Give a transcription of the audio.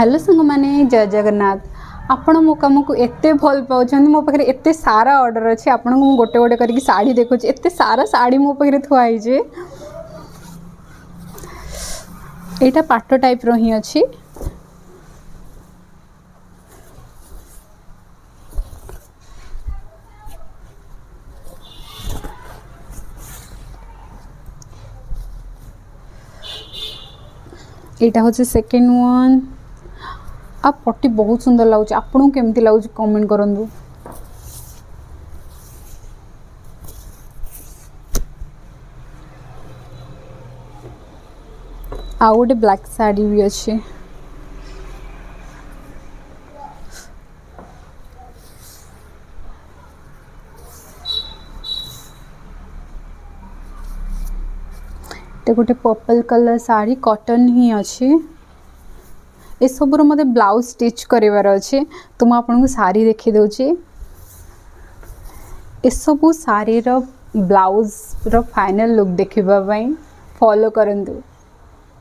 Hello संग माने जय जगन्नाथ। आपण मो कम को एते भल पाउछन, मो पाखे एते सारा ऑर्डर अच्छे। आपण को गोटे गोटे करके साड़ी देखो, एते सारा साड़ी मो पाखे थुआ है। एटा पाटो टाइप रो ही अच्छी। एटा होचे सेकेंड वन। आ पट्टी बहुत सुंदर लगुच। आपन को केमती लगुच कमेंट करंदु। आ गोटे ब्लैक साड़ी भी अच्छे। ते गोटे पर्पल कलर साड़ी कॉटन ही अच्छे। ए सब मते ब्लाउज स्टिच करिवार अच्छे, तो मैं आपन को साड़ी देखि दोची। ए सब साड़ी रो ब्लाउज रो फाइनल लुक देखिबा पई फॉलो करंतु।